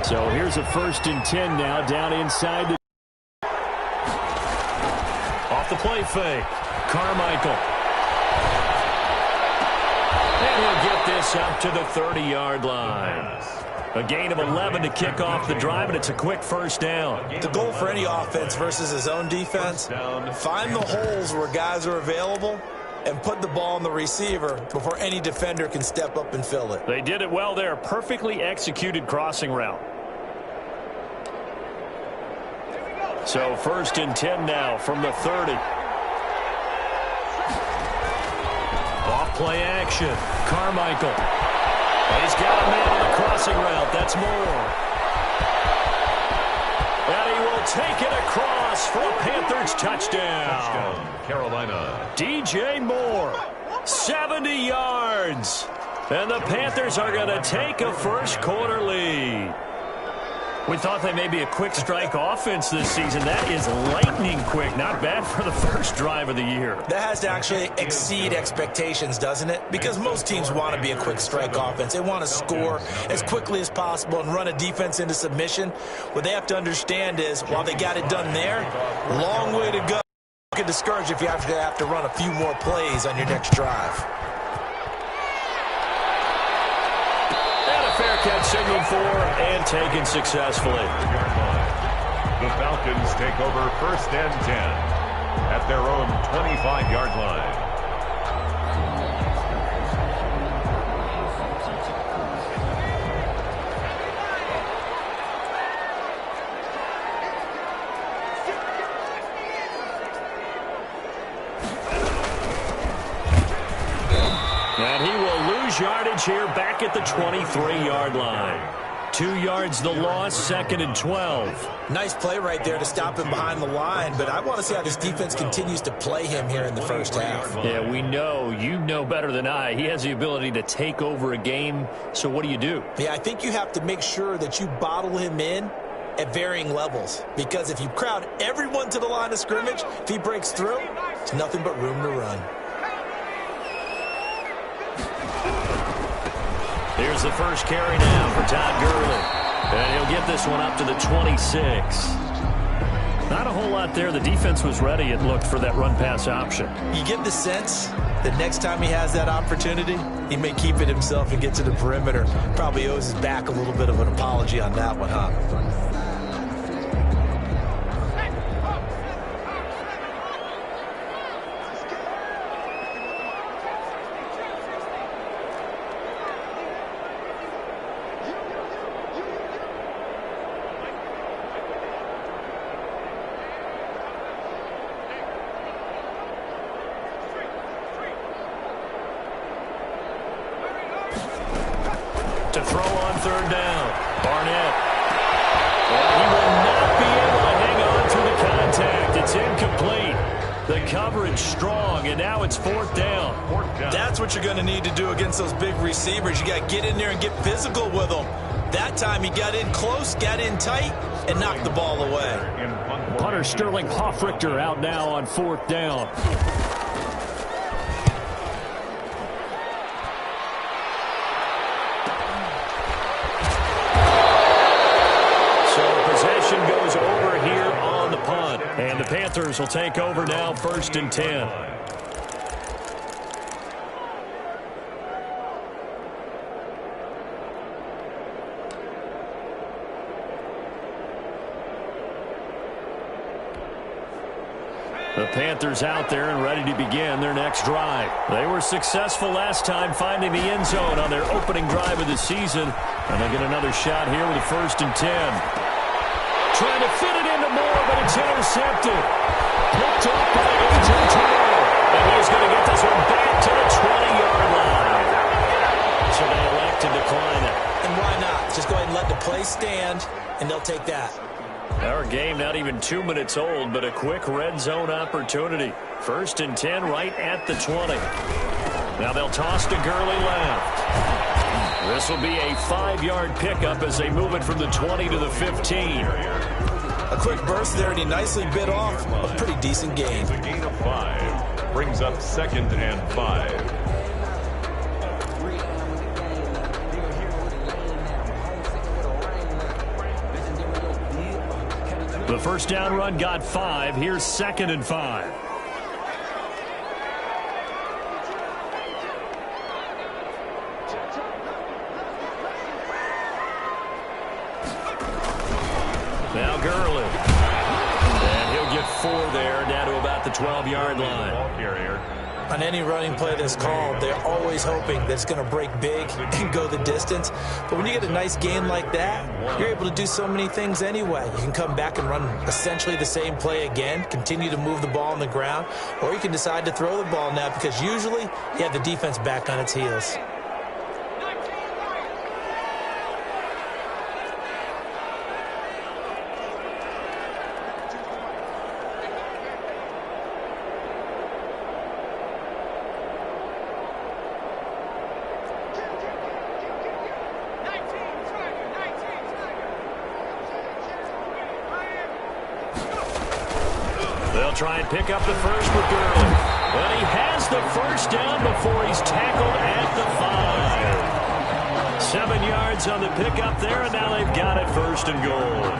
So here's a 1st and 10 now down inside the... Off the play fake. Carmichael. And he'll get this up to the 30-yard line. A gain of 11 to kick off the drive, and it's a quick 1st down. The goal for any offense versus his own defense, find the holes where guys are available and put the ball on the receiver before any defender can step up and fill it. They did it well there. Perfectly executed crossing route. So 1st and 10 now from the 30. Off play action. Carmichael. He's got a man on the crossing route. That's Moore. And he will take it across for a Panthers touchdown. Carolina. DJ Moore. 70 yards. And the Panthers are going to take a 1st quarter lead. We thought they may be a quick strike offense this season. That is lightning quick. Not bad for the 1st drive of the year. That has to actually exceed expectations, doesn't it? Because most teams want to be a quick strike offense. They want to score as quickly as possible and run a defense into submission. What they have to understand is, while they got it done there, long way to go. You get discouraged if you have to run a few more plays on your next drive. Fair catch signaled for and taken successfully. The Falcons take over 1st and 10 at their own 25-yard line. And he will lose yardage here back at the 23-yard line. 2 yards the loss, 2nd and 12. Nice play right there to stop him behind the line, but I want to see how this defense continues to play him here in the 1st half. Yeah, we know. You know better than I. He has the ability to take over a game, so what do you do? Yeah, I think you have to make sure that you bottle him in at varying levels, because if you crowd everyone to the line of scrimmage, if he breaks through, it's nothing but room to run. Here's the 1st carry now for Todd Gurley. And he'll get this one up to the 26. Not a whole lot there. The defense was ready, it looked, for that run-pass option. You get the sense that next time he has that opportunity, he may keep it himself and get to the perimeter. Probably owes his back a little bit of an apology on that one, huh? To throw on 3rd down. Barnett. And he will not be able to hang on through the contact. It's incomplete. The coverage strong, and now it's 4th down. That's what you're going to need to do against those big receivers. You got to get in there and get physical with them. That time he got in close, got in tight, and knocked the ball away. Punter Sterling Hoffrichter out now on 4th down. Goes over here on the punt. And the Panthers will take over now, 1st and 10. The Panthers out there and ready to begin their next drive. They were successful last time finding the end zone on their opening drive of the season. And they get another shot here with a 1st and 10. Trying to fit it into Moore, but it's intercepted. Picked up by A.J. Terrell. And he's going to get this one back to the 20-yard line. So they elect to decline it. And why not? Just go ahead and let the play stand, and they'll take that. Our game not even 2 minutes old, but a quick red zone opportunity. 1st and 10 right at the 20. Now they'll toss to Gurley left. This will be a 5-yard pickup as they move it from the 20 to the 15. A quick burst there, and he nicely bit off a pretty decent gain. The gain of 5 brings up 2nd and 5. The first down run got 5. Here's 2nd and 5. Now Gurley. And he'll get 4 there, down to about the 12-yard line. On any running play that's called, they're always hoping that it's going to break big and go the distance. But when you get a nice gain like that, you're able to do so many things anyway. You can come back and run essentially the same play again, continue to move the ball on the ground, or you can decide to throw the ball now because usually you have the defense back on its heels. They'll try and pick up the first with Gurley. Well, he has the first down before he's tackled at the 5. 7 yards on the pickup there, and now they've got it 1st and goal.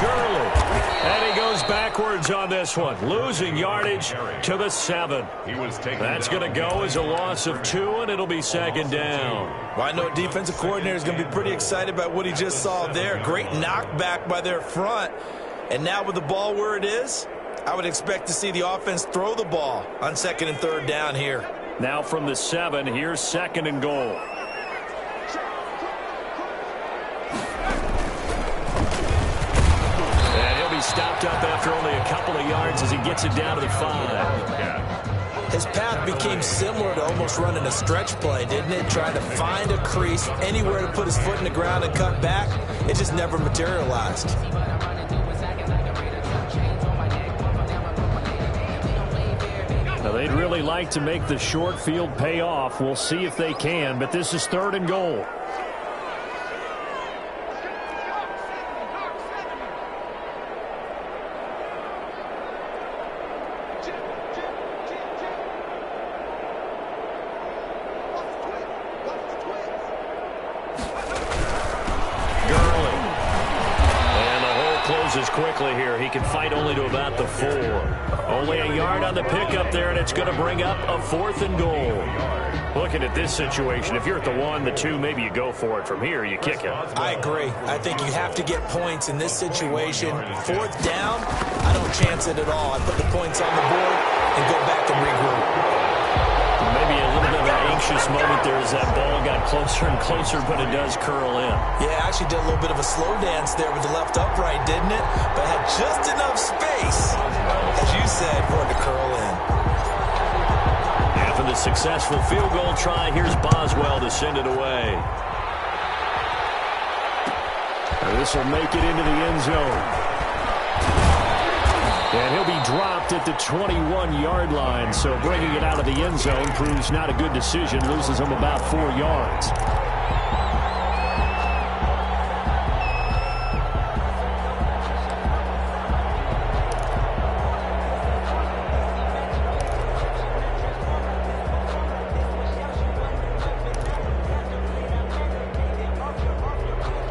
Gurley. And he goes backwards on this one, losing yardage to the 7. That's going to go as a loss of 2, and it'll be 2nd down. Well, I know defensive coordinator is going to be pretty excited about what he just saw there. Great knockback by their front. And now with the ball where it is, I would expect to see the offense throw the ball on 2nd and 3rd down here. Now from the 7, here's 2nd and goal. Stopped up after only a couple of yards as he gets it down to the 5. His path became similar to almost running a stretch play, didn't it? Trying to find a crease, anywhere to put his foot in the ground and cut back. It just never materialized. Now, they'd really like to make the short field pay off. We'll see if they can, but this is 3rd and goal. Quickly here. He can fight only to about the 4. Only a yard on the pickup there, and it's going to bring up a 4th and goal. Looking at this situation, if you're at the 1, the 2, maybe you go for it. From here, you kick it. I agree. I think you have to get points in this situation. 4th down, I don't chance it at all. I put the points on the board and go back and regroup. Maybe a little bit of an anxious moment there as that ball got closer and closer, but it does curl in. Yeah, actually did a little bit of a slow dance there with the left upright, didn't it? But had just enough space, as you said, for it to curl in. After the successful field goal try, here's Boswell to send it away. This will make it into the end zone. And he'll be dropped at the 21-yard line, so bringing it out of the end zone proves not a good decision, loses him about 4 yards.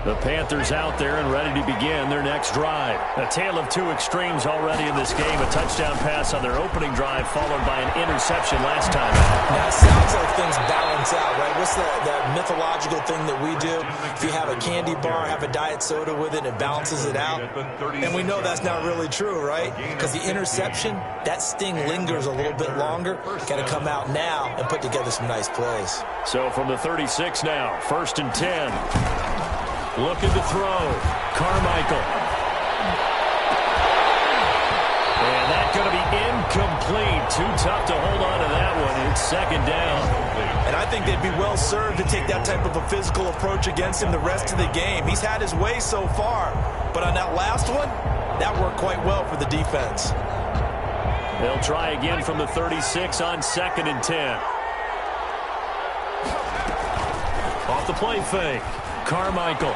The Panthers out there and ready to begin their next drive. A tale of 2 extremes already in this game. A touchdown pass on their opening drive followed by an interception last time out. Now, it sounds like things balance out, right? What's that mythological thing that we do? If you have a candy bar, have a diet soda with it, it balances it out. And we know that's not really true, right? Because the interception, that sting lingers a little bit longer. Got to come out now and put together some nice plays. So from the 36 now, 1st and 10. Looking to throw. Carmichael. And that's going to be incomplete. Too tough to hold on to that one. It's 2nd down. And I think they'd be well served to take that type of a physical approach against him the rest of the game. He's had his way so far. But on that last one, that worked quite well for the defense. They'll try again from the 36 on 2nd and 10. Off the play fake. Carmichael.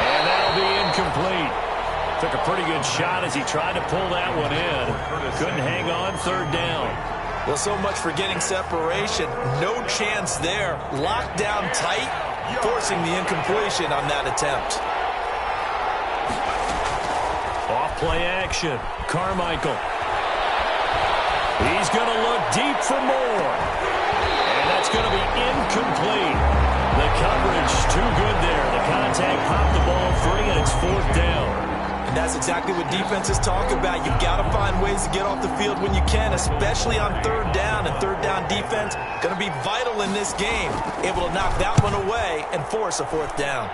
And that'll be incomplete. Took a pretty good shot as he tried to pull that one in. Couldn't hang on, third down. Well, so much for getting separation. No chance there. Locked down tight, forcing the incompletion on that attempt. Off play action. Carmichael. He's going to look deep for more. And that's going to be incomplete. The coverage too good there. The contact popped the ball free, and it's fourth down. And that's exactly what defenses talk about. You've got to find ways to get off the field when you can, especially on third down. And third down defense going to be vital in this game. Able to knock that one away and force a fourth down.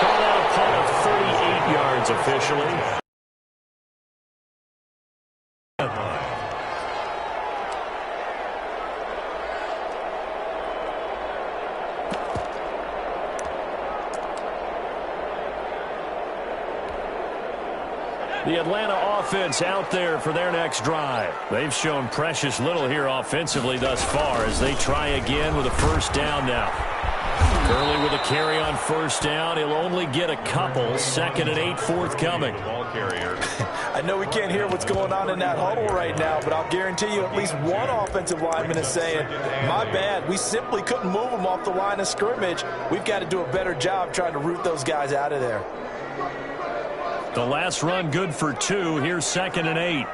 Call that a punt of 38 yards officially. The Atlanta offense out there for their next drive. They've shown precious little here offensively thus far as they try again with a first down now. Gurley with a carry on first down. He'll only get a couple. Second and 8 forthcoming. Ball carrier. I know we can't hear what's going on in that huddle right now, but I'll guarantee you at least one offensive lineman is saying, my bad, we simply couldn't move them off the line of scrimmage. We've got to do a better job trying to root those guys out of there. The last run good for 2. Here's second and 8.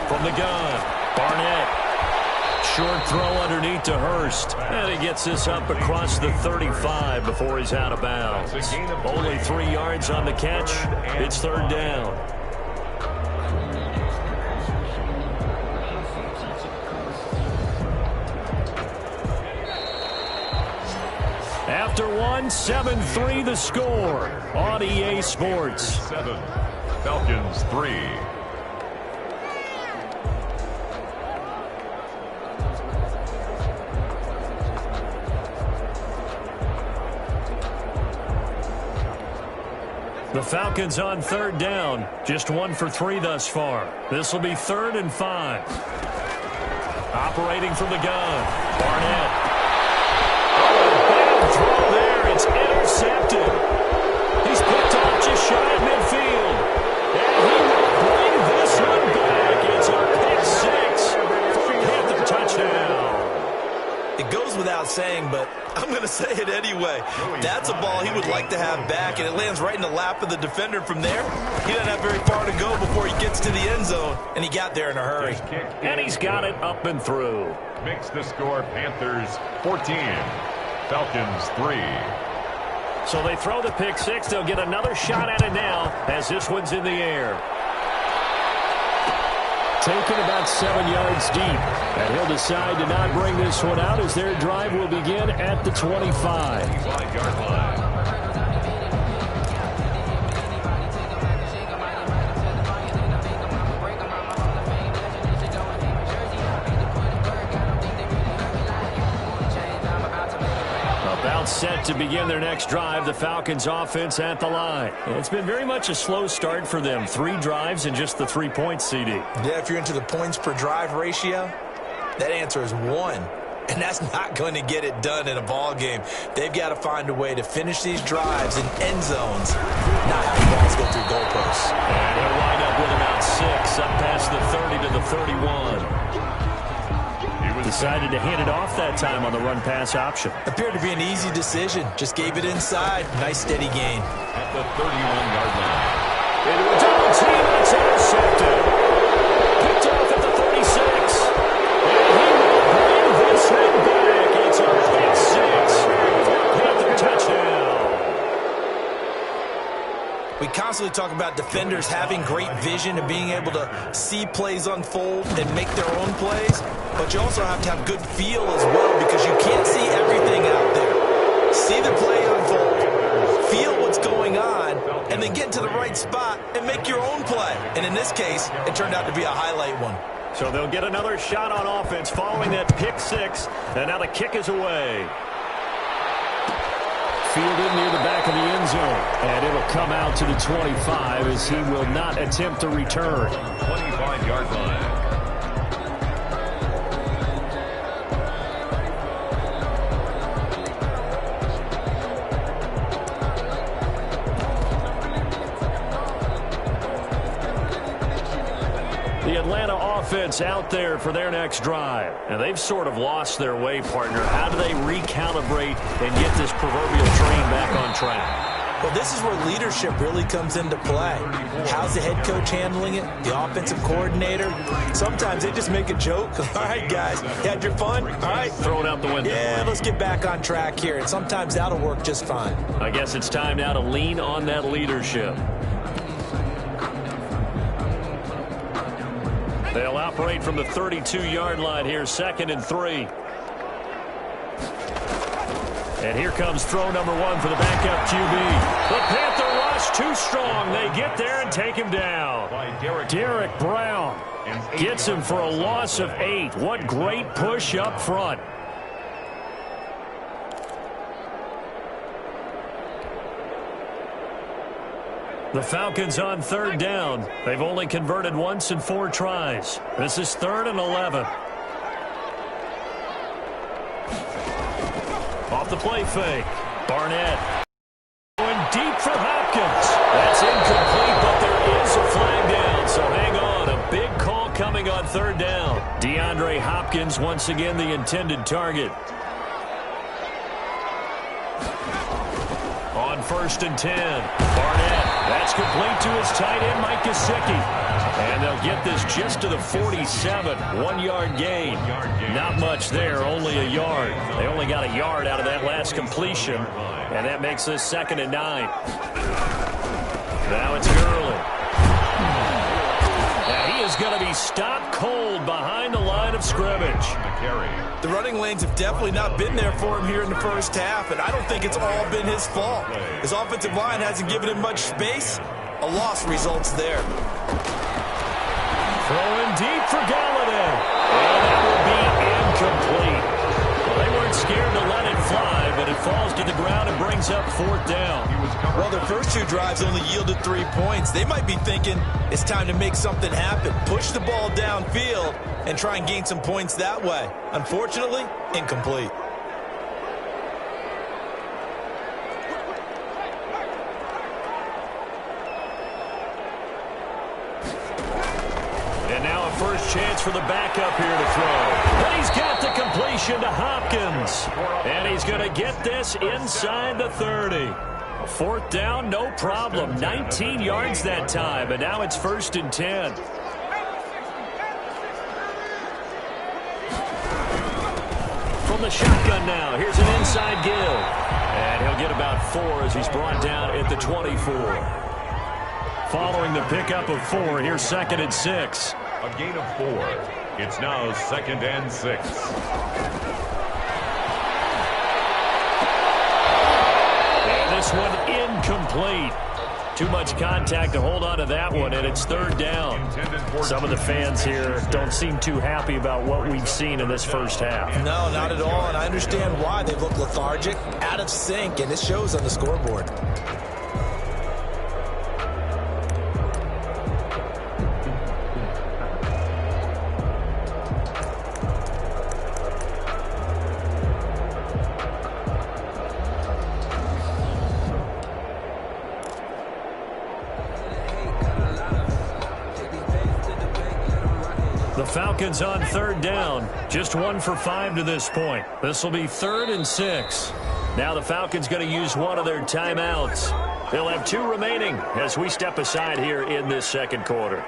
From the gun, Barnett. Short throw underneath to Hurst. And he gets this up across the 35 before he's out of bounds. Only 3 yards on the catch. It's third down. After 7-3 the score on EA Sports. 7, Falcons 3. The Falcons on third down. Just 1 for 3 thus far. This will be 3rd and 5. Operating from the gun, Barnett. Throw there, it's intercepted. He's picked off just shy of midfield. And he will bring this one back. It's a pick 6 for a Panther touchdown. It goes without saying, but I'm going to say it anyway. That's a ball he would like to have back, and it lands right in the lap of the defender from there. He doesn't have very far to go before he gets to the end zone, and he got there in a hurry. And he's got it up and through. Makes the score Panthers 14. Falcons 3. So they throw the pick 6. They'll get another shot at it now as this one's in the air. Taken about 7 yards deep. And he'll decide to not bring this one out as their drive will begin at the 25. 25-yard line. Set to begin their next drive, the Falcons offense at the line. It's been very much a slow start for them. 3 drives and just the 3 points, CD. Yeah, if you're into the points per drive ratio, that answer is 1. And that's not going to get it done in a ball game. They've got to find a way to finish these drives in end zones, not have the balls go through goalposts. And he'll wind up with about 6, up past the 30 to the 31. Decided to hand it off that time on the run-pass option. Appeared to be an easy decision. Just gave it inside. Nice steady gain. At the 31-yard line. Into a double team, that's intercepted. Picked off at the 36. And he will bring this one back. It's a pick 6 for a Panther touchdown. We constantly talk about defenders having great vision and being able to see plays unfold and make their own plays. But you also have to have good feel as well because you can't see everything out there. See the play unfold, feel what's going on, and then get to the right spot and make your own play. And in this case, it turned out to be a highlight one. So they'll get another shot on offense following that pick 6, and now the kick is away. Fielded near the back of the end zone, and it'll come out to the 25 as he will not attempt to return. 25-yard line. of offense out there for their next drive. And they've sort of lost their way, partner. How do they recalibrate and get this proverbial train back on track? Well, this is where leadership really comes into play. How's the head coach handling it? The offensive coordinator? Sometimes they just make a joke. All right, guys, you had your fun? All right. Throw it out the window. Yeah, let's get back on track here. And sometimes that'll work just fine. I guess it's time now to lean on that leadership. They'll operate from the 32-yard line here, 2nd and 3. And here comes throw number 1 for the backup QB. The Panther rush too strong. They get there and take him down. Derek Brown gets him for a loss of 8. What great push up front. The Falcons on 3rd down. They've only converted once in 4 tries. This is 3rd and 11. Off the play fake. Barnett going deep for Hopkins. That's incomplete, but there is a flag down, so hang on. A big call coming on 3rd down. DeAndre Hopkins once again the intended target. On 1st and 10. Barnett. That's complete to his tight end, Mike Gesicki. And they'll get this just to the 47. 1-yard gain. Not much there, only a yard. They only got a yard out of that last completion. And that makes this 2nd and 9. Now it's Gurley. Now he is going to be stopped cold behind the line of scrimmage. The running lanes have definitely not been there for him here in the first half, and I don't think it's all been his fault. His offensive line hasn't given him much space. A loss results there. Throwing deep for Galladay. And that will be incomplete. Well, they weren't scared to let it fly, but it falls to the ground and brings up 4th down. Well, their first 2 drives only yielded 3 points. They might be thinking it's time to make something happen. Push the ball downfield and try and gain some points that way. Unfortunately, incomplete. And now a first chance for the backup here to throw. And he's got the completion to Hopkins. And he's going to get this inside the 30. 4th down, no problem. 19 yards that time, and now it's 1st and 10. From the shotgun now, here's an inside give. And he'll get about 4 as he's brought down at the 24. Following the pickup of 4, here's 2nd and 6. A gain of 4. It's now 2nd and 6. And this one incomplete. Too much contact to hold on to that one, and it's 3rd down. Some of the fans here don't seem too happy about what we've seen in this first half. No, not at all, and I understand why. They look lethargic, out of sync, and it shows on the scoreboard. The Falcons on 3rd down. Just 1 for 5 to this point. This will be 3rd and 6. Now the Falcons going to use one of their timeouts. They'll have 2 remaining as we step aside here in this 2nd quarter.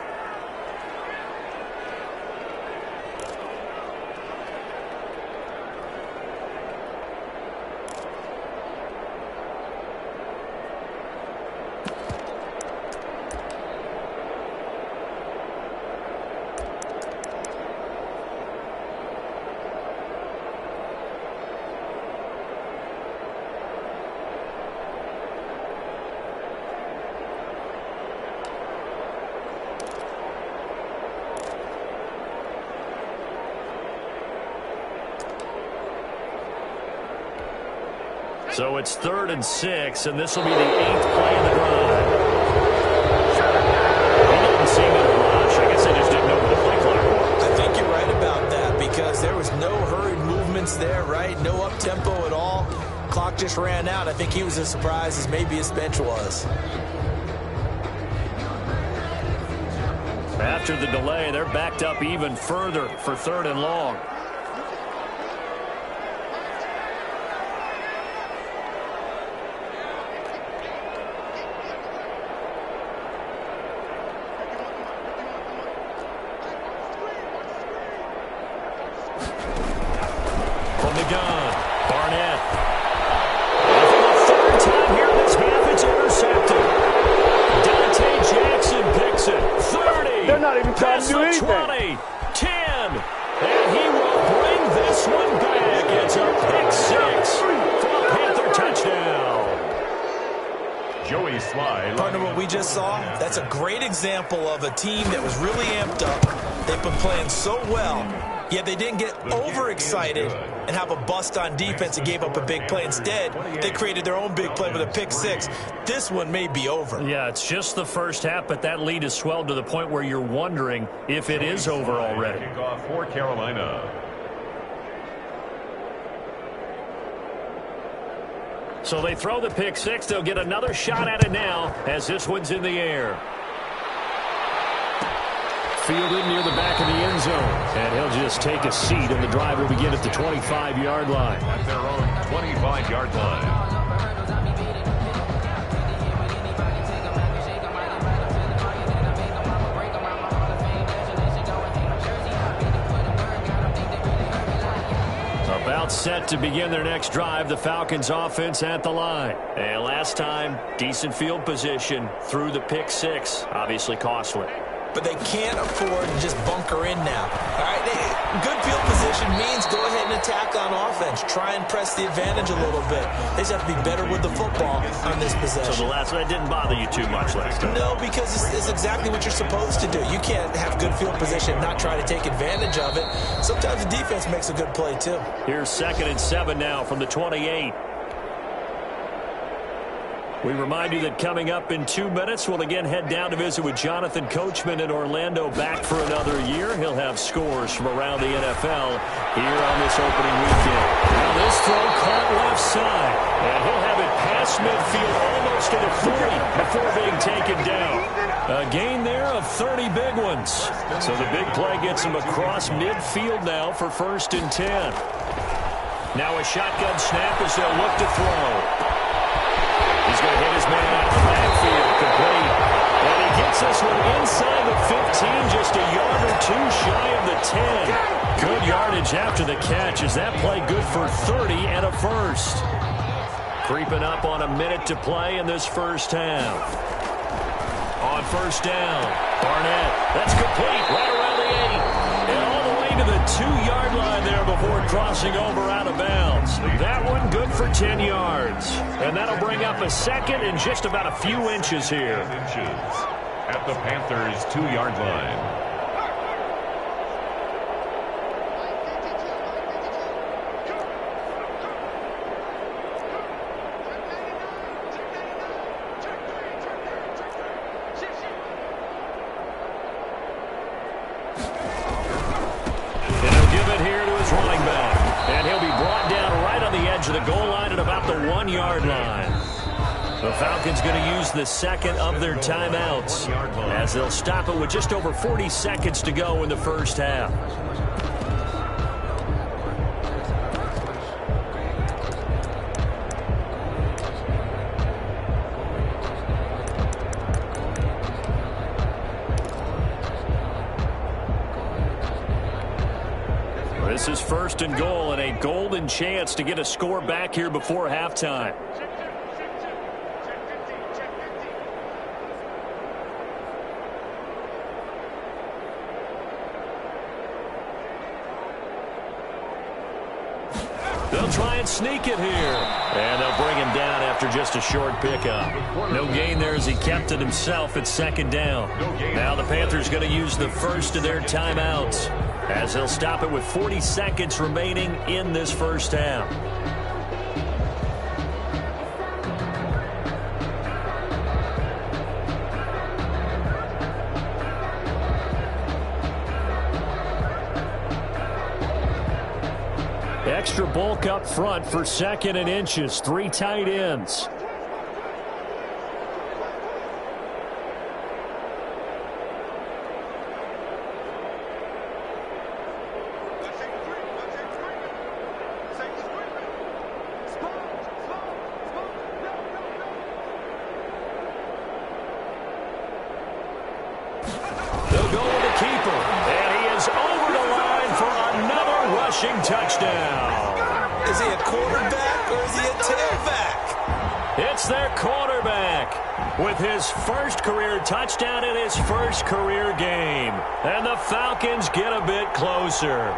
So it's 3rd and 6, and this will be the 8th play of the drive. He didn't seem in a rush. I guess they just didn't know what the play clock was. I think you're right about that because there was no hurried movements there, right? No up-tempo at all. Clock just ran out. I think he was as surprised as maybe his bench was. After the delay, they're backed up even further for 3rd and long. From the gun, Barnett. And for the 3rd time here in this half, it's intercepted. Dante Jackson picks it. 30. They're not even trying to do anything. 20, 10. And he will bring this one back. It's a pick 6 for a Panther touchdown. Joey Sly. Partner, what we just saw, that's a great example of a team that was really amped up. They've been playing so well, yet they didn't get overexcited and have a bust on defense and gave up a big play. Instead, they created their own big play with a pick 6. This one may be over. Yeah, it's just the first half, but that lead has swelled to the point where you're wondering if it is over already. Kickoff for Carolina. So they throw the pick 6. They'll get another shot at it now as this one's in the air. Fielded near the back of the end zone. And he'll just take a seat, and the drive will begin at the 25-yard line. At their own 25-yard line. About set to begin their next drive, the Falcons offense at the line. And last time, decent field position through the pick 6. Obviously costly. But they can't afford to just bunker in now. All right, good field position means go ahead and attack on offense. Try and press the advantage a little bit. They just have to be better with the football on this possession. So the last one didn't bother you too much last time? No, because it's exactly what you're supposed to do. You can't have good field position and not try to take advantage of it. Sometimes the defense makes a good play, too. Here's 2nd and 7 now from the 28. We remind you that coming up in 2 minutes, we'll again head down to visit with Jonathan Coachman in Orlando, back for another year. He'll have scores from around the NFL here on this opening weekend. Now this throw caught left side, and he'll have it past midfield almost to the 40 before being taken down. A gain there of 30 big ones. So the big play gets him across midfield now for 1st and 10. Now a shotgun snap as they'll look to throw. He's going to hit his man out of the backfield, complete. And he gets this one inside the 15, just a yard or 2 shy of the 10. Good yardage after the catch. Is that play good for 30 and a first? Creeping up on a minute to play in this first half. On 1st down, Barnett. That's complete right around the 8. And all the way to the 2-yard line there before crossing over out of bounds. That one good for 10 yards. And that'll bring up a 2nd and just about a few inches here. At the Panthers' 2-yard line. To the goal line at about the 1-yard line. The Falcons going to use the 2nd of their timeouts as they'll stop it with just over 40 seconds to go in the first half. This is 1st and goal and a golden chance to get a score back here before halftime. They'll try and sneak it here. And they'll bring him down after just a short pickup. No gain there as he kept it himself at 2nd down. Now the Panthers going to use the first of their timeouts as they'll stop it with 40 seconds remaining in this first half. Extra bulk up front for 2nd and inches. 3 tight ends. rushing touchdown. Is he a quarterback or is he a tailback? It's their quarterback with his first career touchdown in his first career game. And the Falcons get a bit closer.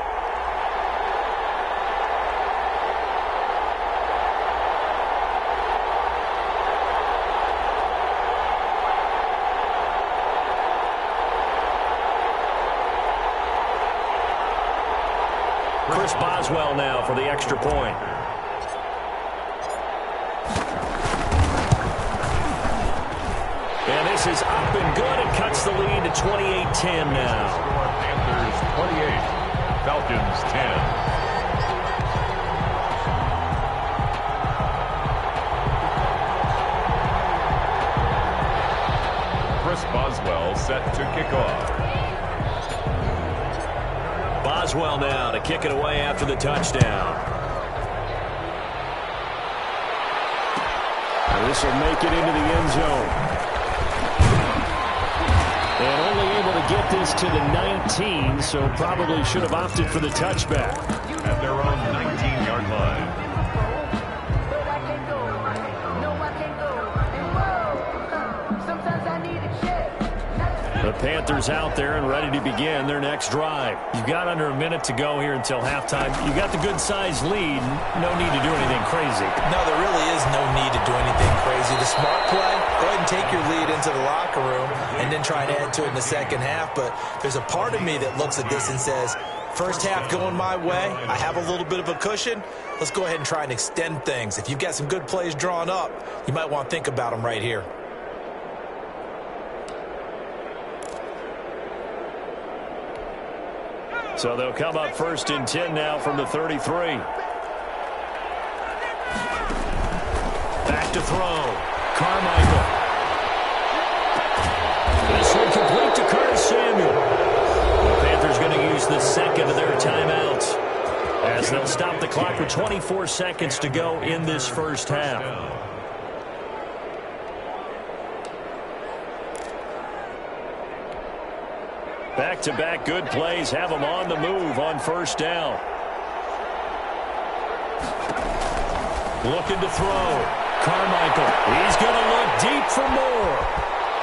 Chris Boswell now for the extra point. And this is up and good. It cuts the lead to 28-10 now. Panthers 28, Falcons 10. Chris Boswell set to kick off. Boswell now to kick it away after the touchdown. And this will make it into the end zone. And only able to get this to the 19, so probably should have opted for the touchback. At their own 19-yard line. The Panthers out there and ready to begin their next drive. You've got under a minute to go here until halftime. You've got the good-sized lead. No need to do anything crazy. No, there really is no need to do anything crazy. The smart play, go ahead and take your lead into the locker room and then try and add to it in the second half. But there's a part of me that looks at this and says, first half going my way, I have a little bit of a cushion. Let's go ahead and try and extend things. If you've got some good plays drawn up, you might want to think about them right here. So they'll come up first and 10 now from the 33. Back to throw. Carmichael. This one complete to Curtis Samuel. The Panthers going to use the second of their timeouts as they'll stop the clock with 24 seconds to go in this first half. Back-to-back good plays have them on the move on first down. Looking to throw. Carmichael. He's going to look deep for more.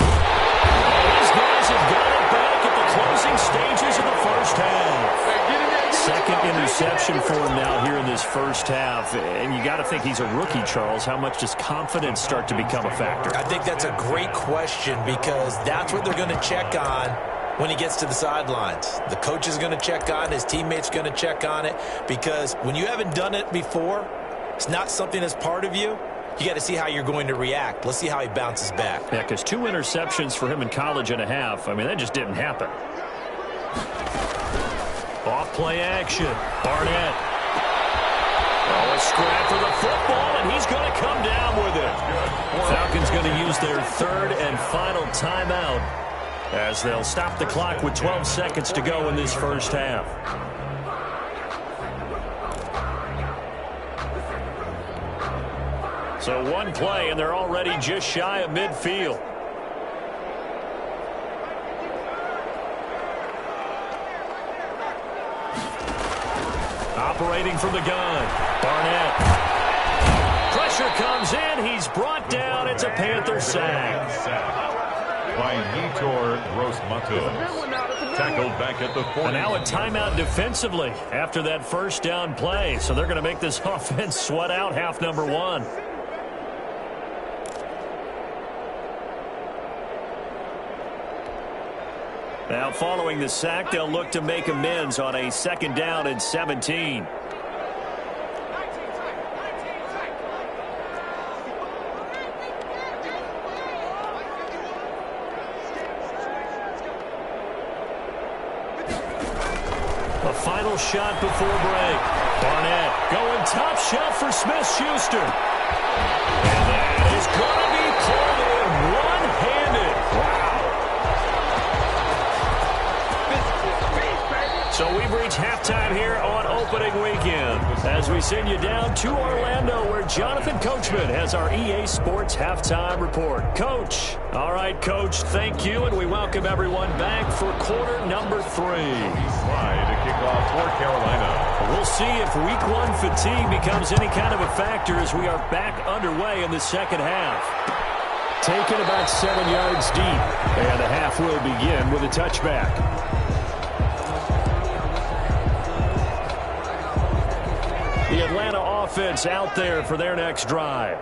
These guys have got it back at the closing stages of the first half. Second interception for him now here in this first half. And you got to think he's a rookie, Charles. How much does confidence start to become a factor? I think that's a great question because that's what they're going to check on when he gets to the sidelines. The coach is going to check on it. His teammates going to check on it because when you haven't done it before, it's not something that's part of you. You got to see how you're going to react. Let's see how he bounces back. Yeah, because 2 interceptions for him in college and a half. I mean, that just didn't happen. Off play action. Barnett. Oh, a scrap for the football, and he's going to come down with it. Falcons going to use their third and final timeout as they'll stop the clock with 12 seconds to go in this first half. So one play, and they're already just shy of midfield. Operating from the gun, Barnett. Pressure comes in. He's brought down. It's a Panther sack. By Yetur Gross-Matos. Tackled back at the 40. And now a timeout defensively after that first down play. So they're going to make this offense sweat out half number one. Now following the sack, they'll look to make amends on a second down and 17. Final shot before break. Barnett going top shelf for Smith-Schuster. And that is going to be pulled in one-handed. Wow. So we've reached halftime here on opening weekend as we send you down to Orlando where Jonathan Coachman has our EA Sports halftime report. Coach. All right, Coach, thank you, and we welcome everyone back for quarter number 3. Slide to kick off for Carolina. We'll see if week one fatigue becomes any kind of a factor as we are back underway in the second half. Taken about 7 yards deep, and the half will begin with a touchback. The Atlanta offense out there for their next drive.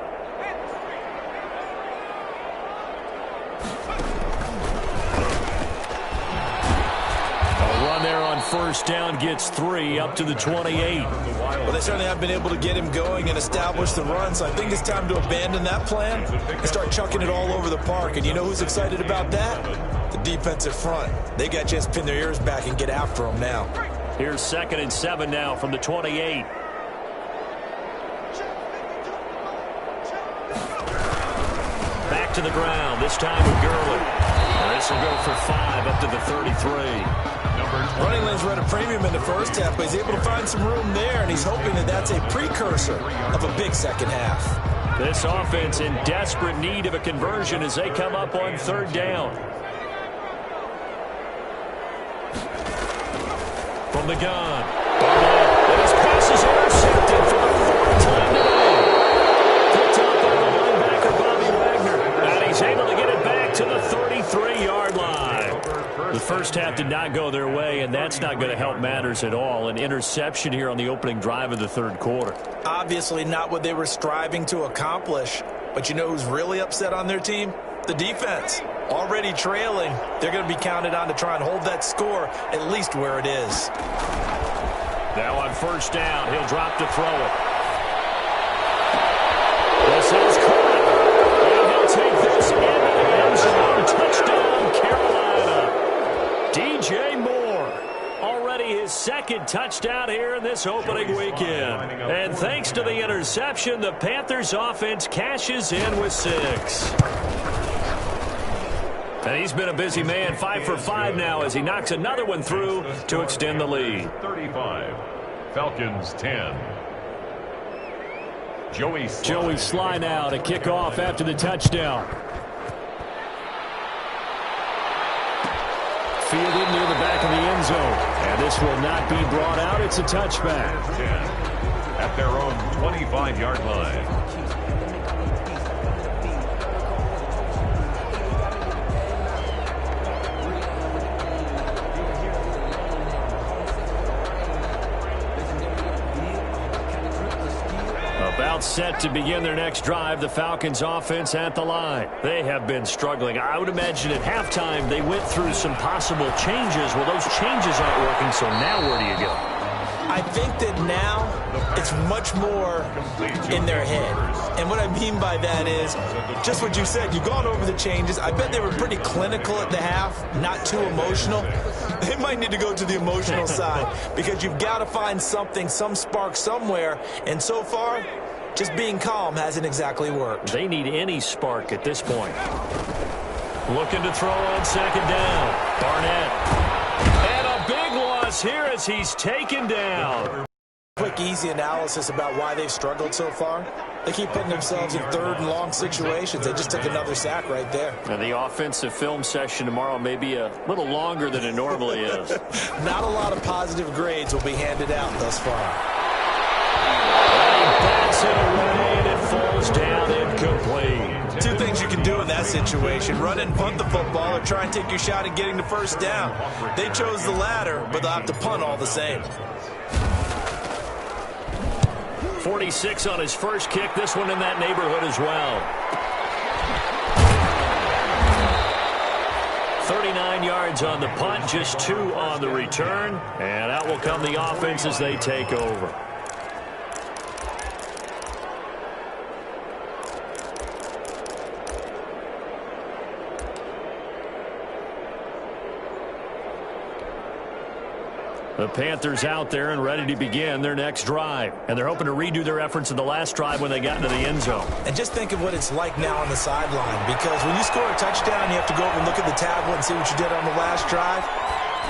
There on first down gets 3 up to the 28. Well, they certainly have been able to get him going and establish the run, so I think it's time to abandon that plan and start chucking it all over the park. And you know who's excited about that? The defensive front. They got a chance to pin their ears back and get after him now. Here's 2nd and 7 now from the 28. Back to the ground, this time with Gurley. This will go for 5 up to the 33. Running lanes were at a premium in the first half, but he's able to find some room there, and he's hoping that that's a precursor of a big second half. This offense in desperate need of a conversion as they come up on 3rd down. From the gun. And his pass is intercepted for the 4th time today. Picked up by the linebacker, Bobby Wagner. And he's able to get it back to the 33-yard line. The first half did not go their way, and that's not going to help matters at all. An interception here on the opening drive of the 3rd quarter. Obviously not what they were striving to accomplish. But you know who's really upset on their team? The defense. Already trailing. They're going to be counted on to try and hold that score at least where it is. Now on first down, he'll drop to throw it. This is caught. And he'll take this into the end zone. Touchdown, Carolina. DJ Moore, already his 2nd touchdown here in this opening weekend. And thanks to the interception, the Panthers offense cashes in with 6. And he's been a busy man, 5 for 5 now as he knocks another one through to extend the lead. 35, Falcons 10. Joey Sly now to kick off after the touchdown. Fielded near the back of the end zone. And this will not be brought out. It's a touchback. 10 at their own 25-yard line. About set to begin their next drive, the Falcons offense at the line. They have been struggling. I would imagine at halftime they went through some possible changes. Well, those changes aren't working, so now where do you go? I think that now it's much more in their head. And what I mean by that is just what you said. You've gone over the changes. I bet they were pretty clinical at the half, not too emotional. They might need to go to the emotional side because you've got to find something, some spark somewhere. And so far, just being calm hasn't exactly worked. They need any spark at this point. Looking to throw on 2nd down. Barnett. And a big loss here as he's taken down. Quick, easy analysis about why they've struggled so far. They keep putting themselves in 3rd and long situations. They just took another sack right there. And the offensive film session tomorrow may be a little longer than it normally is. Not a lot of positive grades will be handed out thus far. Bats it away, and it falls down incomplete. 2 things you can do in that situation: run and punt the football, or try and take your shot at getting the first down. They chose the latter, but they'll have to punt all the same. 46 on his first kick. This one in that neighborhood as well. 39 yards on the punt, just 2 on the return. And out will come the offense as they take over. The Panthers out there and ready to begin their next drive. And they're hoping to redo their efforts in the last drive when they got into the end zone. And just think of what it's like now on the sideline, because when you score a touchdown, you have to go over and look at the tablet and see what you did on the last drive.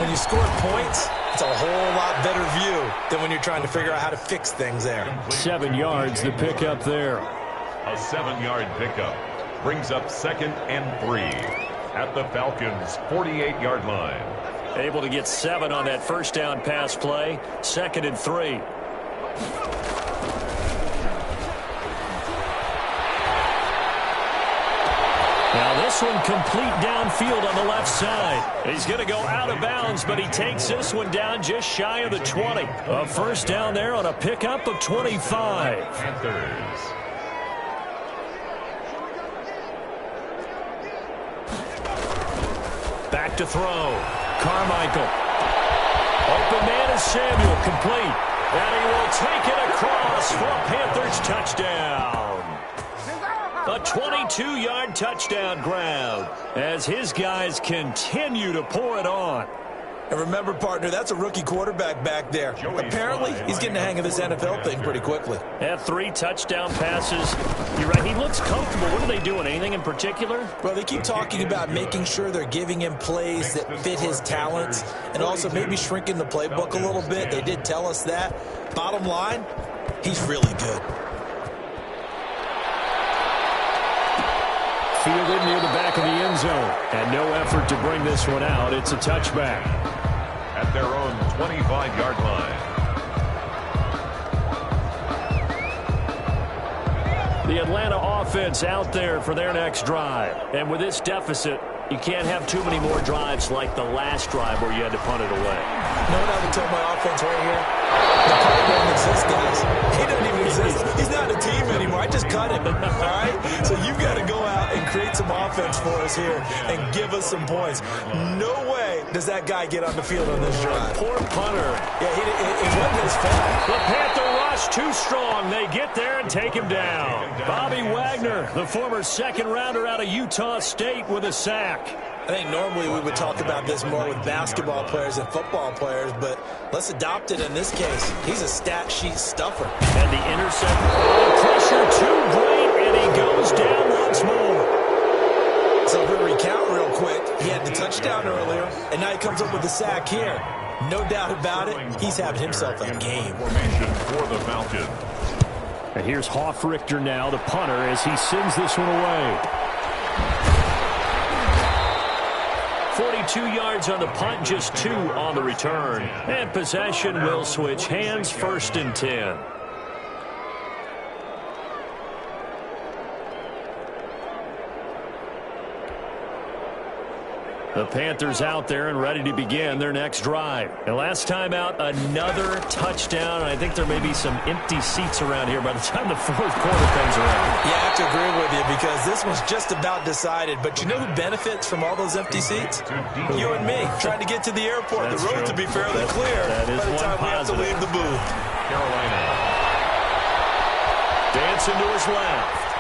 When you score points, it's a whole lot better view than when you're trying to figure out how to fix things there. 7 yards, the pickup there. A 7-yard pickup brings up 2nd and 3 at the Falcons' 48-yard line. Able to get 7 on that first down pass play. 2nd and 3. Now this one complete downfield on the left side. He's going to go out of bounds, but he takes this one down just shy of the 20. A first down there on a pickup of 25. Panthers. Back to throw. Carmichael. Open man is Samuel, complete. And he will take it across for a Panthers touchdown. A 22-yard touchdown grab as his guys continue to pour it on. And remember, partner, that's a rookie quarterback back there. Apparently, he's getting the hang of this NFL thing pretty quickly. Had 3 touchdown passes. You're right, he looks comfortable. What are they doing? Anything in particular? Well, they keep talking about making sure they're giving him plays that fit his talents and also maybe shrinking the playbook a little bit. They did tell us that. Bottom line, he's really good. Fielded near the back of the end zone. And no effort to bring this one out. It's a touchback. At their own 25-yard line. The Atlanta offense out there for their next drive. And with this deficit, you can't have too many more drives like the last drive where you had to punt it away. You know what I would tell my offense right here? The play doesn't exist, guys. He doesn't even exist. He's not a team anymore. I just cut him, all right? So you've got to go out and create some offense for us here and give us some points. No way does that guy get on the field on this drive. Poor punter. Yeah, it wasn't his fault. The Panther rush too strong. They get there and take him down. Bobby Wagner, the former second-rounder out of Utah State, with a sack. I think normally we would talk about this more with basketball players and football players, but let's adopt it in this case. He's a stat sheet stuffer. And the intercept. Pressure too great, and he goes down once more. So if we recount real quick, he had the touchdown earlier, and now he comes up with the sack here. No doubt about it, he's having himself a game. Formation for the Falcons. And here's Hoffrichter now, the punter, as he sends this one away. 42 yards on the punt, just 2 on the return. And possession will switch hands, 1st and 10. The Panthers out there and ready to begin their next drive. And last time out, another touchdown. And I think there may be some empty seats around here by the time the 4th quarter comes around. Yeah, I have to agree with you because this one's just about decided. But you know who benefits from all those empty seats? You and me, trying to get to the airport. That's the road true. to be fairly clear that is by the time one we have to leave the booth. Carolina. Dancing to his left.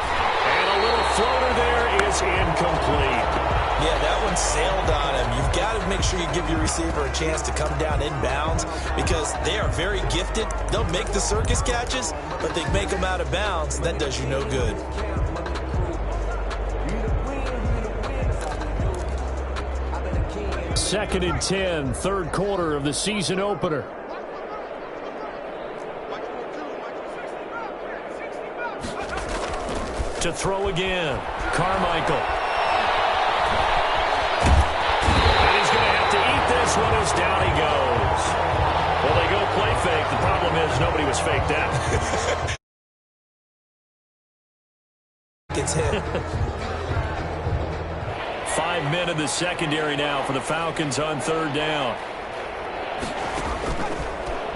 And a little floater there is incomplete. Yeah, that one sailed on him. You've got to make sure you give your receiver a chance to come down inbounds because they are very gifted. They'll make the circus catches, but they make them out of bounds. That does you no good. Second and 10, 3rd quarter of the season opener. To throw again, Carmichael. This one is down he goes. Well, they go play fake. The problem is nobody was faked out. Gets hit. 5 men in the secondary now for the Falcons on 3rd down.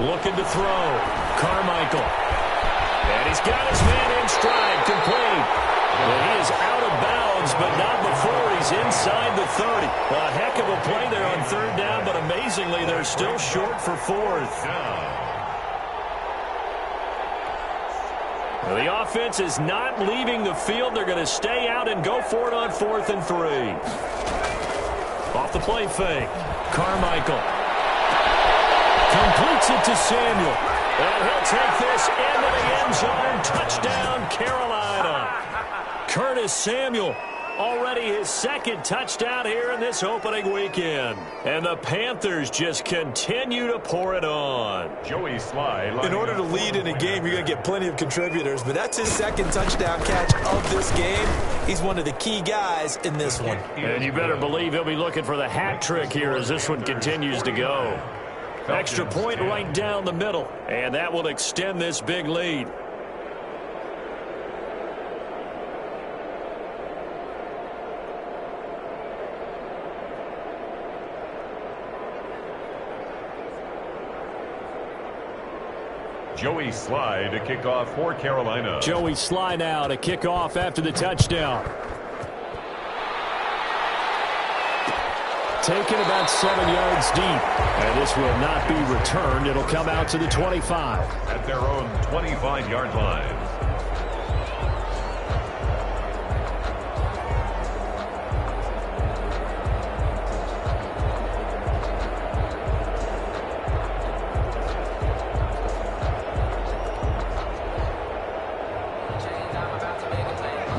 Looking to throw. Carmichael. And he's got his man in stride, complete. Well, he is out of bounds, but not before he's inside the 30. A heck of a play there on 3rd down, but amazingly, they're still short for 4th. Well, the offense is not leaving the field. They're going to stay out and go for it on 4th and 3. Off the play fake. Carmichael completes it to Samuel. And he'll take this into the end zone. Touchdown, Carolina. Curtis Samuel, already his 2nd touchdown here in this opening weekend. And the Panthers just continue to pour it on. Joey Sly. In order to lead in a game, you're going to get plenty of contributors, but that's his 2nd touchdown catch of this game. He's one of the key guys in this one. And you better believe he'll be looking for the hat trick here as this one continues to go. Extra point right down the middle, and that will extend this big lead. Joey Sly to kick off for Carolina. Joey Sly now to kick off after the touchdown. Taken about 7 yards deep. And this will not be returned. It'll come out to the 25. At their own 25-yard line.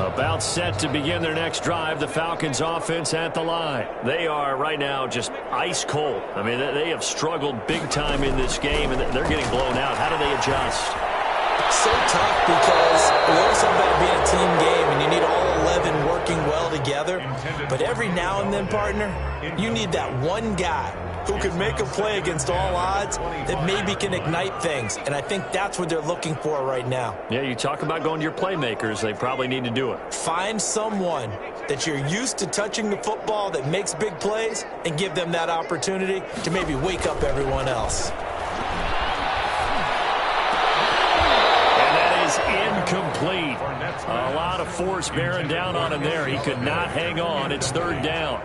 About set to begin their next drive, the Falcons offense at the line. They are right now just ice cold. I mean, they have struggled big time in this game, and they're getting blown out. How do they adjust? So tough because there's something about being a team game, and you need all 11 working well together. But every now and then, partner, you need that one guy who can make a play against all odds that maybe can ignite things. And I think that's what they're looking for right now. Yeah, you talk about going to your playmakers. They probably need to do it. Find someone that you're used to touching the football that makes big plays and give them that opportunity to maybe wake up everyone else. And that is incomplete. A lot of force bearing down on him there. He could not hang on. It's third down.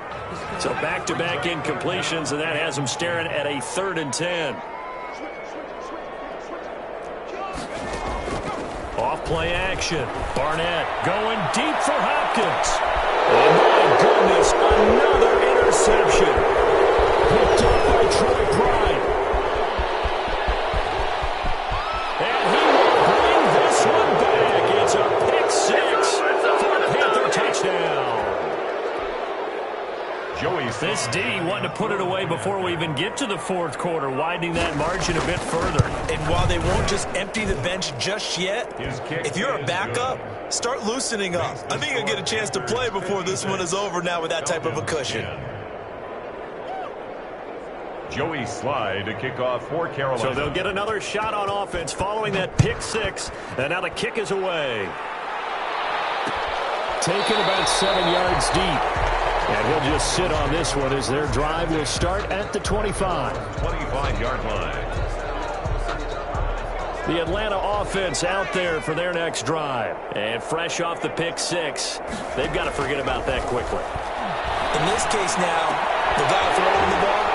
So back-to-back incompletions, and that has him staring at a 3rd and 10. Off-play action. Barnett going deep for Hopkins. Oh, my goodness, another interception. Picked up by Troy Pride. And he will bring this one back. It's a pick six for a Panther touchdown. This D wanting to put it away before we even get to the 4th quarter, widening that margin a bit further. And while they won't just empty the bench just yet, if you're a backup, start loosening up. I think you'll get a chance to play before this one is over now with that type of a cushion. Joey Sly to kick off for Carolina. So they'll get another shot on offense following that pick six, and now the kick is away. Taken about 7 yards deep. And he'll just sit on this one as their drive will start at the 25. 25-yard line. The Atlanta offense out there for their next drive. And fresh off the pick six, they've got to forget about that quickly. In this case now, the guy throwing the ball,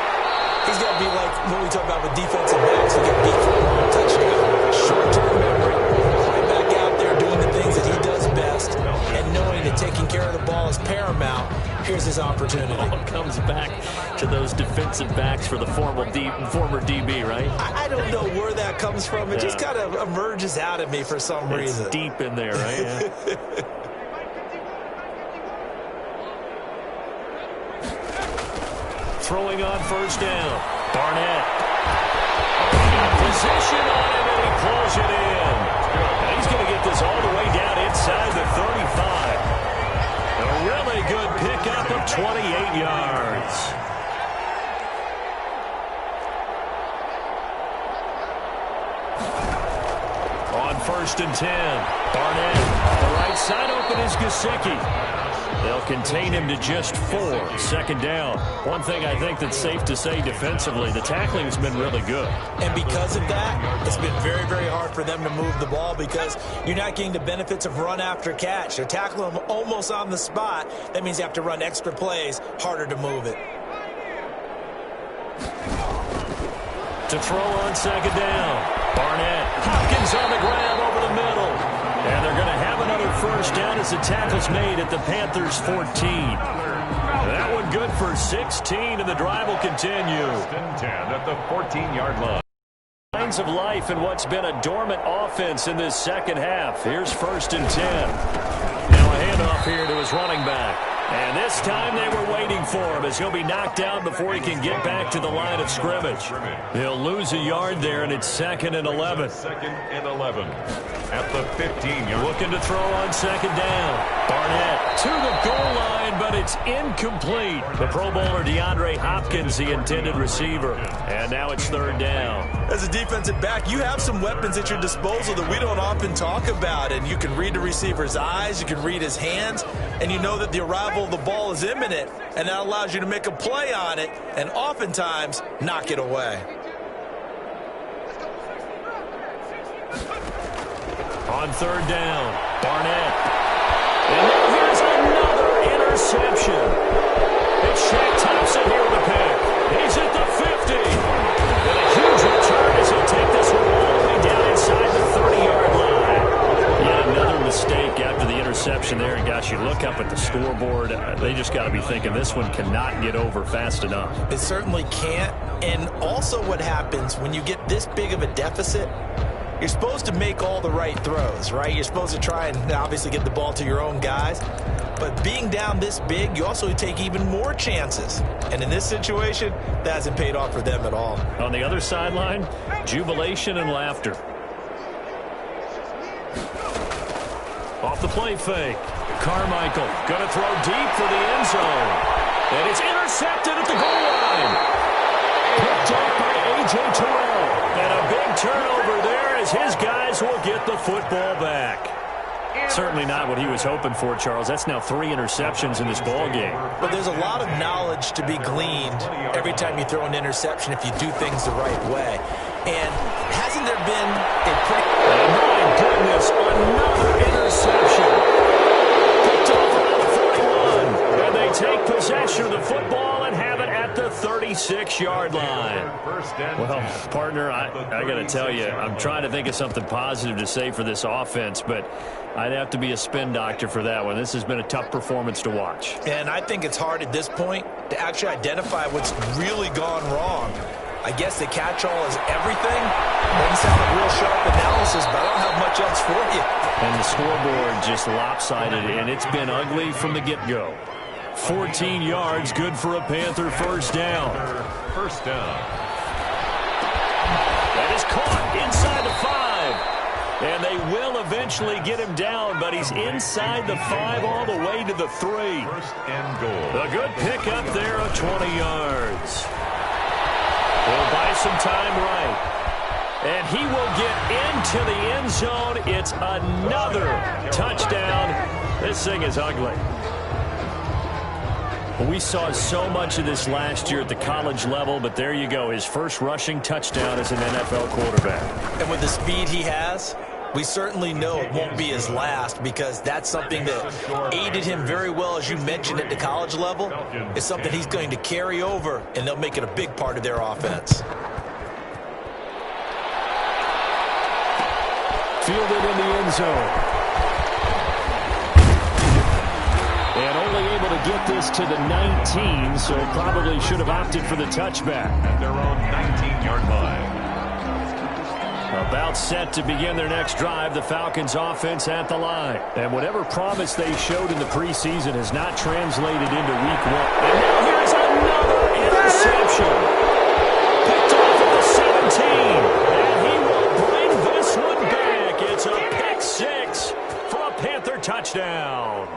he's got to be like what we talk about with defensive backs who get beat for a long touchdown. Short-term memory. Right back out there doing the things that he does best and knowing that taking care of the ball is paramount. Here's his opportunity. All comes back to those defensive backs for the former DB, right? I don't know where that comes from. It just kind of emerges out of me for some reason. It's deep in there, right? Yeah. Throwing on first down. Barnett. Position on him, and he pulls it in. And he's going to get this all the way down inside the 35. A really good pickup of 28 yards. On 1st and 10, Barnett on the right side, open is Gesicki. They'll contain him to just 4. 2nd down. One thing I think that's safe to say defensively, the tackling has been really good. And because of that, it's been very, very hard for them to move the ball because you're not getting the benefits of run after catch. They're tackling them almost on the spot. That means you have to run extra plays, harder to move it. To throw on 2nd down. Barnett. Hopkins on the grab over the middle. And they're going to have another 1st down as the tackle's made at the Panthers' 14. That one good for 16, and the drive will continue. 10 at the 14-yard line. Signs of life in what's been a dormant offense in this second half. Here's 1st and 10. Now a handoff here to his running back. And this time they were waiting for him as he'll be knocked down before he can get back to the line of scrimmage. He'll lose a yard there, and it's 2nd and 11. 2nd and 11 at the 15-yard. Looking to throw on 2nd down. Barnett to the goal line, but it's incomplete. The Pro Bowler DeAndre Hopkins, the intended receiver. And now it's 3rd down. As a defensive back, you have some weapons at your disposal that we don't often talk about. And you can read the receiver's eyes, you can read his hands, and you know that the arrival of the ball is imminent. And that allows you to make a play on it and oftentimes knock it away. On 3rd down, Barnett. And now here's another interception. It's Shaq Thompson here with a pick. He's at the 50. And a huge return as he'll take this one all the way down inside the 30-yard line. Yet another mistake after the interception there. And gosh, you look up at the scoreboard, they just got to be thinking this one cannot get over fast enough. It certainly can't. And also what happens when you get this big of a deficit, you're supposed to make all the right throws, right? You're supposed to try and obviously get the ball to your own guys. But being down this big, you also take even more chances. And in this situation, that hasn't paid off for them at all. On the other sideline, jubilation and laughter. Off the play fake. Carmichael going to throw deep for the end zone. And it's intercepted at the goal line. Picked up by A.J. Terrell. And a big turnover there as his guys will get the football back. Certainly not what he was hoping for, Charles. That's now 3 interceptions in this ball game. But there's a lot of knowledge to be gleaned every time you throw an interception if you do things the right way. And hasn't there been a oh my goodness, another interception. Picked off around the 41. And they take possession of the football and have it at the 36-yard line. Well, partner, I got to tell you, I'm trying to think of something positive to say for this offense, but I'd have to be a spin doctor for that one. This has been a tough performance to watch. And I think it's hard at this point to actually identify what's really gone wrong. I guess the catch-all is everything. Doesn't sound like real sharp analysis, but I don't have much else for you. And the scoreboard just lopsided, and it's been ugly from the get-go. 14 yards, good for a Panther first down. First down. That is caught inside the 5. And they will eventually get him down, but he's inside the 5 all the way to the 3. First and goal. A good pickup there of 20 yards. He'll buy some time right. And he will get into the end zone. It's another touchdown. This thing is ugly. We saw so much of this last year at the college level, but there you go. His first rushing touchdown as an NFL quarterback. And with the speed he has, we certainly know it won't be his last, because that's something that aided him very well, as you mentioned, at the college level. It's something he's going to carry over, and they'll make it a big part of their offense. Fielded in the end zone. And only able to get this to the 19, so probably should have opted for the touchback. At their own 19-yard line. About set to begin their next drive, the Falcons offense at the line. And whatever promise they showed in the preseason has not translated into week 1. And now here's another interception. Picked off at the 17. And he will bring this one back. It's a pick 6 for a Panther touchdown.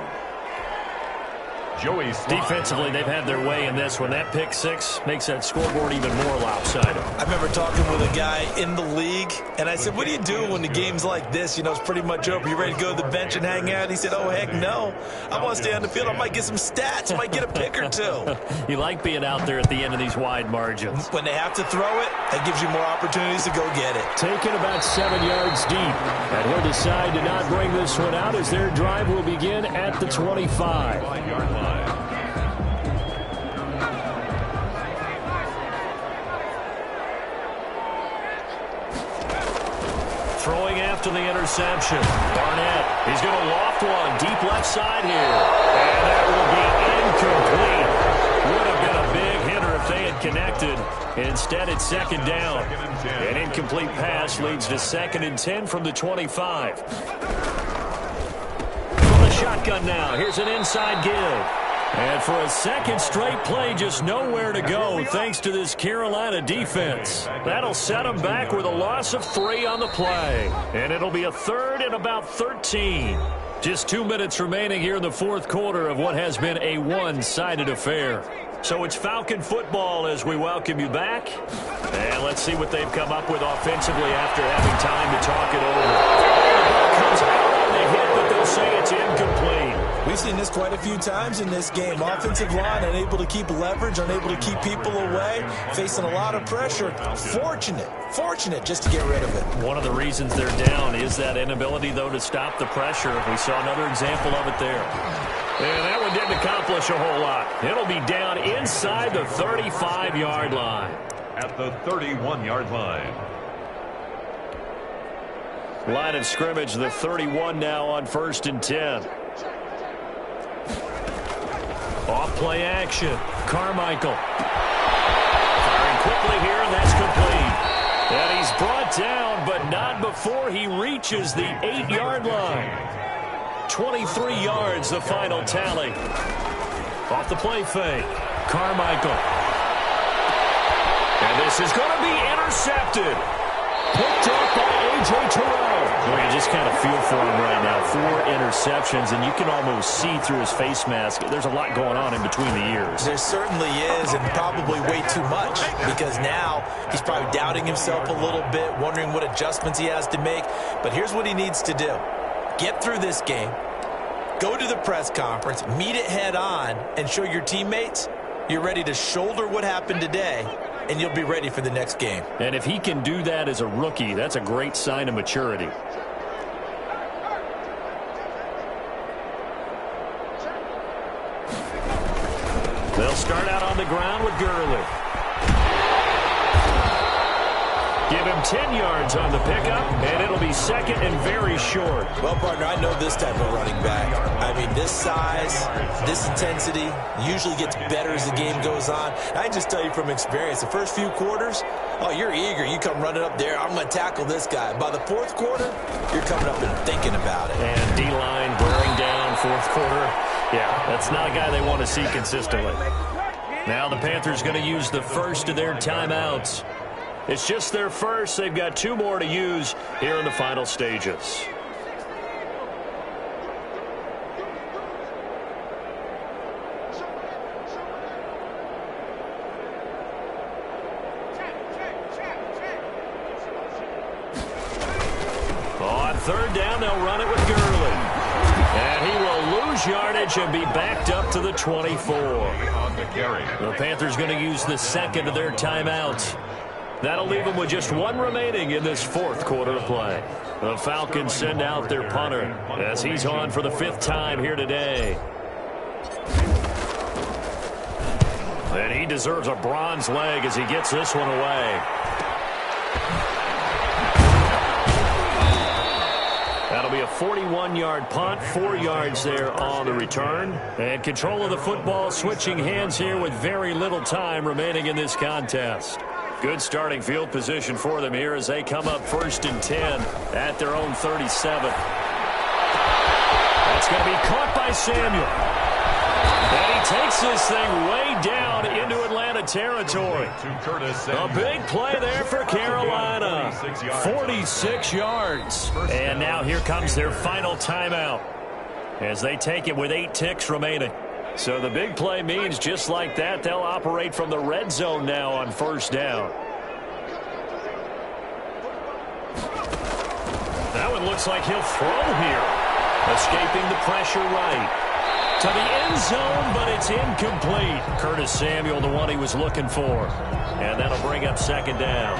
Defensively, they've had their way in this one. That pick 6 makes that scoreboard even more lopsided. I remember talking with a guy in the league, and I said, what do you do when the game's like this? You know, it's pretty much over. You ready to go to the bench and hang out? He said, oh, heck no. I want to stay on the field. I might get some stats. I might get a pick or 2. You like being out there at the end of these wide margins. When they have to throw it, that gives you more opportunities to go get it. Taken about 7 yards deep. And he'll decide to not bring this one out as their drive will begin at the 25. 5-yard line. Throwing after the interception. Barnett, he's going to loft one deep left side here. And that will be incomplete. Would have been a big hitter if they had connected. Instead, it's 2nd down. An incomplete pass leads to 2nd and 10 from the 25. From the shotgun now, here's an inside give. And for a second straight play, just nowhere to go thanks to this Carolina defense. That'll set them back with a loss of 3 on the play. And it'll be a 3rd and about 13. Just 2 minutes remaining here in the 4th quarter of what has been a one-sided affair. So it's Falcon football as we welcome you back. And let's see what they've come up with offensively after having time to talk it over. The ball comes out on the hit, but they'll say it's incomplete. We've seen this quite a few times in this game. Offensive line unable to keep leverage, unable to keep people away, facing a lot of pressure. Fortunate just to get rid of it. One of the reasons they're down is that inability, though, to stop the pressure. We saw another example of it there. And that one didn't accomplish a whole lot. It'll be down inside the 35-yard line. At the 31-yard line. Line of scrimmage, the 31 now on 1st and 10. Off play action. Carmichael. Firing quickly here, and that's complete. And he's brought down, but not before he reaches the 8-yard line. 23 yards, the final tally. Off the play fake. Carmichael. And this is going to be intercepted. Picked up by A.J. Terrell. Well, you just kind of feel for him right now. 4 interceptions, and you can almost see through his face mask. There's a lot going on in between the ears. There certainly is, and probably way too much, because now he's probably doubting himself a little bit, wondering what adjustments he has to make. But here's what he needs to do. Get through this game, go to the press conference, meet it head on, and show your teammates you're ready to shoulder what happened today, and you'll be ready for the next game. And if he can do that as a rookie, that's a great sign of maturity. They'll start out on the ground with Gurley. Give him 10 yards on the pickup, and it'll be 2nd and very short. Well, partner, I know this type of running back. I mean, this size, this intensity usually gets better as the game goes on. I just tell you from experience, the first few quarters, oh, you're eager. You come running up there, I'm going to tackle this guy. By the 4th quarter, you're coming up and thinking about it. And D-line wearing down 4th quarter. Yeah, that's not a guy they want to see consistently. Now the Panthers going to use the first of their timeouts. It's just their first. They've got 2 more to use here in the final stages. On 3rd down, they'll run it with Gurley. And he will lose yardage and be backed up to the 24. The Panthers going to use the 2nd of their timeouts. That'll leave them with just 1 remaining in this 4th quarter of play. The Falcons send out their punter as he's on for the 5th time here today. And he deserves a bronze leg as he gets this one away. That'll be a 41-yard punt, 4 yards there on the return. And control of the football switching hands here with very little time remaining in this contest. Good starting field position for them here as they come up 1st and 10 at their own 37. That's going to be caught by Samuel. And he takes this thing way down into Atlanta territory. A big play there for Carolina. 46 yards. And now here comes their final timeout as they take it with 8 ticks remaining. So the big play means just like that, they'll operate from the red zone now on 1st down. That one looks like he'll throw here. Escaping the pressure right. To the end zone, but it's incomplete. Curtis Samuel, the one he was looking for. And that'll bring up 2nd down.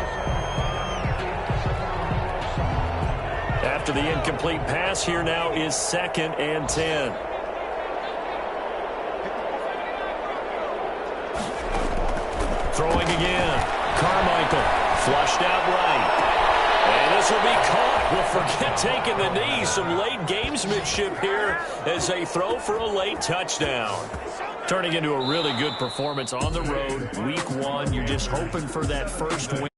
After the incomplete pass, here now is 2nd and 10. Throwing again. Carmichael flushed out right. And this will be caught. Well, forget taking the knee. Some late gamesmanship here as they throw for a late touchdown. Turning into a really good performance on the road. Week 1, you're just hoping for that first win.